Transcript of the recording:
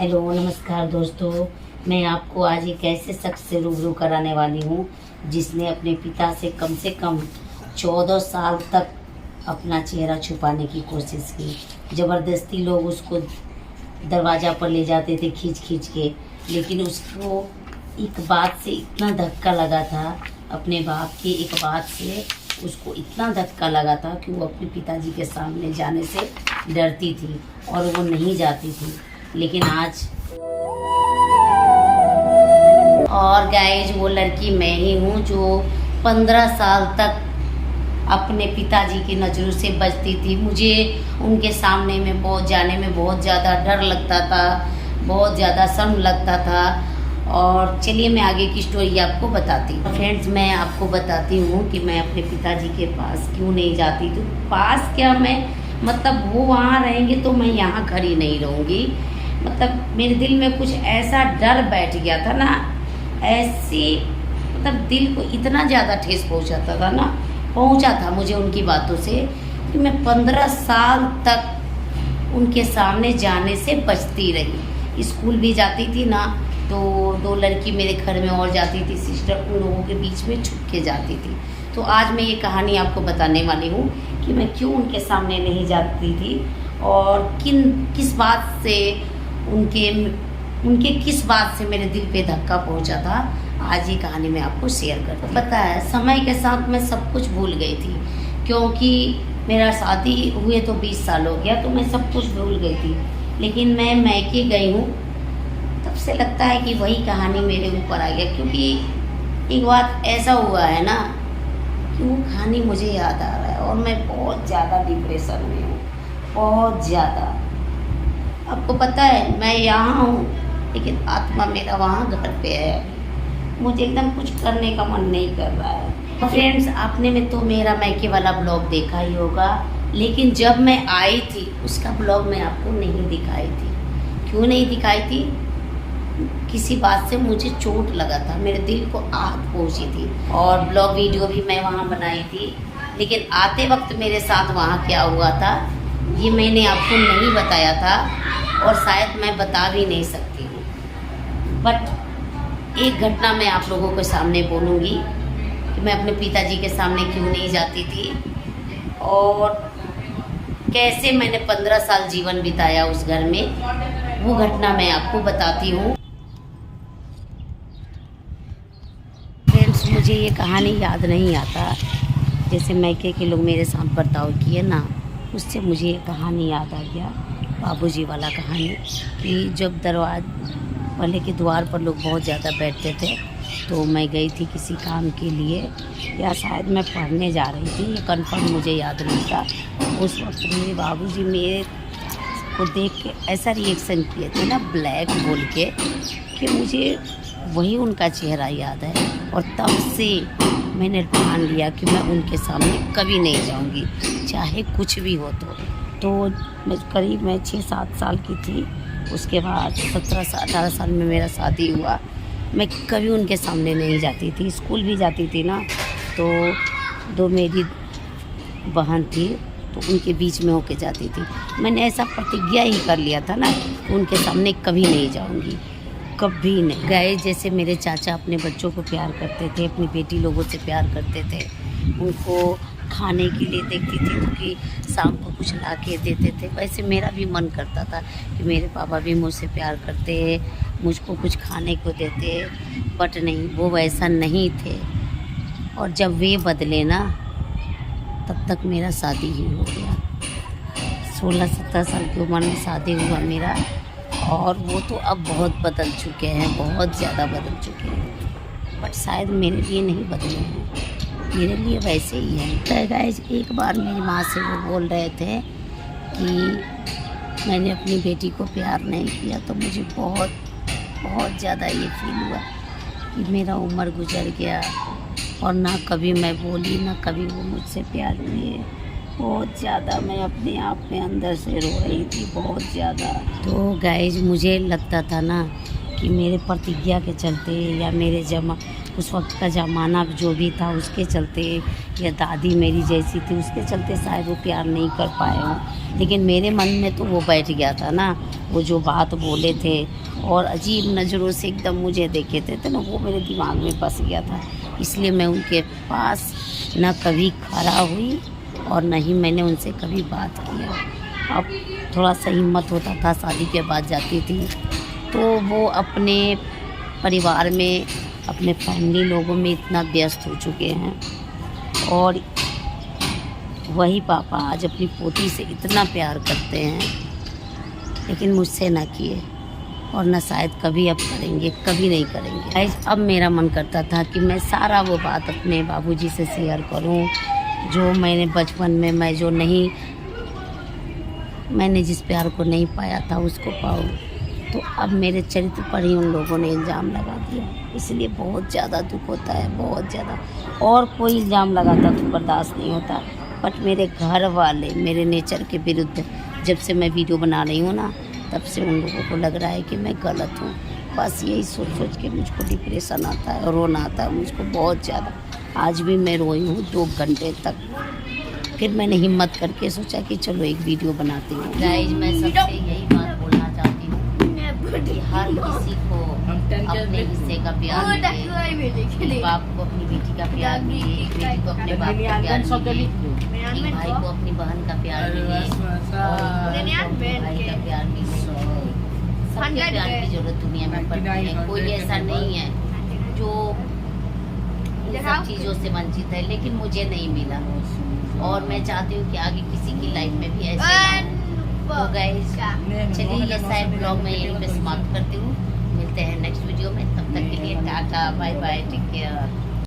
Hello नमस्कार दोस्तों। मैं आपको आज एक ऐसे शख्स से रूबरू कराने वाली हूँ जिसने अपने पिता से कम 14 साल तक अपना चेहरा छुपाने की कोशिश की। ज़बरदस्ती लोग उसको दरवाज़ा पर ले जाते थे खींच खींच के, लेकिन उसको एक बात से इतना धक्का लगा था, अपने बाप की एक बात से उसको इतना धक्का लगा था कि वो अपने पिताजी के सामने जाने से डरती थी और वो नहीं जाती थी। लेकिन आज और गाइज वो लड़की मैं ही हूँ जो 15 साल तक अपने पिताजी की नज़रों से बचती थी। मुझे उनके सामने में जाने में बहुत ज़्यादा डर लगता था, बहुत ज़्यादा शर्म लगता था। और चलिए मैं आगे की स्टोरी आपको बताती हूँ। फ्रेंड्स, मैं आपको बताती हूँ कि मैं अपने पिताजी के पास क्यों नहीं जाती। तो पास क्या, मैं मतलब वो वहाँ रहेंगे तो मैं यहाँ खड़ी नहीं रहूँगी। मतलब मेरे दिल में कुछ ऐसा डर बैठ गया था ना, ऐसी मतलब दिल को इतना ज़्यादा ठेस पहुँचा था मुझे उनकी बातों से कि मैं 15 साल तक उनके सामने जाने से बचती रही। स्कूल भी जाती थी ना, तो 2 लड़की मेरे घर में और जाती थी, सिस्टर, उन लोगों के बीच में छुप के जाती थी। तो आज मैं ये कहानी आपको बताने वाली हूँ कि मैं क्यों उनके सामने नहीं जाती थी और किस बात से उनके किस बात से मेरे दिल पे धक्का पहुंचा था। आज ये कहानी मैं आपको शेयर करती हूँ। पता है, समय के साथ मैं सब कुछ भूल गई थी, क्योंकि मेरा शादी हुए तो 20 साल हो गया, तो मैं सब कुछ भूल गई थी। लेकिन मैं मैके गई हूँ तब से लगता है कि वही कहानी मेरे ऊपर आ गया, क्योंकि एक बात ऐसा हुआ है ना कि वो कहानी मुझे याद आ रहा है और मैं बहुत ज़्यादा डिप्रेशन में हूँ, बहुत ज़्यादा। आपको पता है मैं यहाँ हूँ लेकिन आत्मा मेरा वहाँ घर पे है। मुझे एकदम कुछ करने का मन नहीं कर रहा है। फ्रेंड्स, आपने में तो मेरा मैके वाला ब्लॉग देखा ही होगा, लेकिन जब मैं आई थी उसका ब्लॉग मैं आपको नहीं दिखाई थी। क्यों नहीं दिखाई थी? किसी बात से मुझे चोट लगा था, मेरे दिल को आहत पहुँची थी और ब्लॉग वीडियो भी मैं वहाँ बनाई थी। लेकिन आते वक्त मेरे साथ वहाँ क्या हुआ था ये मैंने आपको नहीं बताया था और शायद मैं बता भी नहीं सकती हूँ। बट एक घटना मैं आप लोगों के सामने बोलूँगी कि मैं अपने पिताजी के सामने क्यों नहीं जाती थी और कैसे मैंने 15 साल जीवन बिताया उस घर में, वो घटना मैं आपको बताती हूँ। फ्रेंड्स, मुझे ये कहानी याद नहीं आता, जैसे मैके के लोग मेरे साथ बर्ताव किए ना, उससे मुझे ये कहानी याद आ गया, बाबूजी वाला कहानी, कि जब पहले के द्वार पर लोग बहुत ज़्यादा बैठते थे, तो मैं गई थी किसी काम के लिए या शायद मैं पढ़ने जा रही थी, ये कंफर्म मुझे याद नहीं था। उस वक्त मेरे बाबूजी मेरे को देख के ऐसा रिएक्शन किए थे ना, ब्लैक बोल के, कि मुझे वही उनका चेहरा याद है। और तब से मैंने ठान लिया कि मैं उनके सामने कभी नहीं जाऊंगी, चाहे कुछ भी हो। तो मैं करीब 6-7 साल की थी। उसके बाद 17-18 साल में मेरा शादी हुआ। मैं कभी उनके सामने नहीं जाती थी। स्कूल भी जाती थी ना, तो 2 मेरी बहन थी, तो उनके बीच में होके जाती थी। मैंने ऐसा प्रतिज्ञा ही कर लिया था ना, उनके सामने कभी नहीं जाऊंगी, कभी नहीं। गए जैसे मेरे चाचा अपने बच्चों को प्यार करते थे, अपनी बेटी लोगों से प्यार करते थे, उनको खाने के लिए देखती थी तो कि शाम को कुछ ला के देते थे, वैसे मेरा भी मन करता था कि मेरे पापा भी मुझसे प्यार करते, मुझको कुछ खाने को देते। बट नहीं, वो वैसा नहीं थे। और जब वे बदले ना, तब तक मेरा शादी ही हो गया। 16-17 साल की उम्र में शादी हुआ मेरा, और वो तो अब बहुत बदल चुके हैं, बहुत ज़्यादा बदल चुके हैं। बट शायद मेरे लिए नहीं बदले हैं, मेरे लिए वैसे ही है। गाइस, एक बार मेरी माँ से वो बोल रहे थे कि मैंने अपनी बेटी को प्यार नहीं किया, तो मुझे बहुत ज़्यादा ये फील हुआ कि मेरा उम्र गुजर गया और ना कभी मैं बोली, ना कभी वो मुझसे प्यार किए। बहुत ज़्यादा मैं अपने आप में अंदर से रो रही थी, बहुत ज़्यादा। तो गाइस, मुझे लगता था ना कि मेरे प्रतिज्ञा के चलते या मेरे उस वक्त का ज़माना जो भी था उसके चलते, या दादी मेरी जैसी थी उसके चलते शायद वो प्यार नहीं कर पाए हों, लेकिन मेरे मन में तो वो बैठ गया था ना। वो जो बात बोले थे और अजीब नज़रों से एकदम मुझे देखे थे तो ना, वो मेरे दिमाग में बस गया था। इसलिए मैं उनके पास न कभी खड़ा हुई और न ही मैंने उनसे कभी बात किया। अब थोड़ा सा हिम्मत होता था, शादी के बाद जाती थी तो वो अपने परिवार में, अपने फैमिली लोगों में इतना व्यस्त हो चुके हैं, और वही पापा आज अपनी पोती से इतना प्यार करते हैं, लेकिन मुझसे ना किए और ना शायद कभी अब करेंगे, कभी नहीं करेंगे। अब मेरा मन करता था कि मैं सारा वो बात अपने बाबूजी से शेयर करूं, जो मैंने बचपन में मैंने जिस प्यार को नहीं पाया था उसको पाऊं। तो अब मेरे चरित्र पर ही उन लोगों ने इल्ज़ाम लगा दिया, इसलिए बहुत ज़्यादा दुख होता है, बहुत ज़्यादा। और कोई इल्ज़ाम लगाता तो बर्दाश्त नहीं होता, बट मेरे घर वाले मेरे नेचर के विरुद्ध, जब से मैं वीडियो बना रही हूँ ना, तब से उन लोगों को लग रहा है कि मैं गलत हूँ। बस यही सोच सोच के मुझको डिप्रेशन आता है और रोना आता है मुझको बहुत ज़्यादा। आज भी मैं रोई हूँ 2 घंटे तक। फिर मैंने हिम्मत करके सोचा कि चलो एक वीडियो बनाती हूँ। गाइस, मैं सबसे यही बात बोलना चाहती हूँ कि हर किसी को अपने हिस्से का प्यार मिले, बाप को अपनी बेटी का प्यार मिले, बेटी को अपने बाप का प्यार मिले, भाई को अपनी बहन का प्यार मिले, और भाई का प्यार मिले। सबके प्यार की जरूरत दुनिया में पड़ती है। कोई ऐसा नहीं है जो इन सब चीज़ों से वंचित है, लेकिन मुझे नहीं मिला, और मैं चाहती हूँ कि आगे किसी की लाइफ में भी ऐसे ना हो। तो गाइस, चलिए ये साइड ब्लॉग मैं यहीं पे समाप्त करती हूँ। मिलते हैं नेक्स्ट वीडियो में, तब तक के लिए टाटा, बाय बाय, टेक केयर।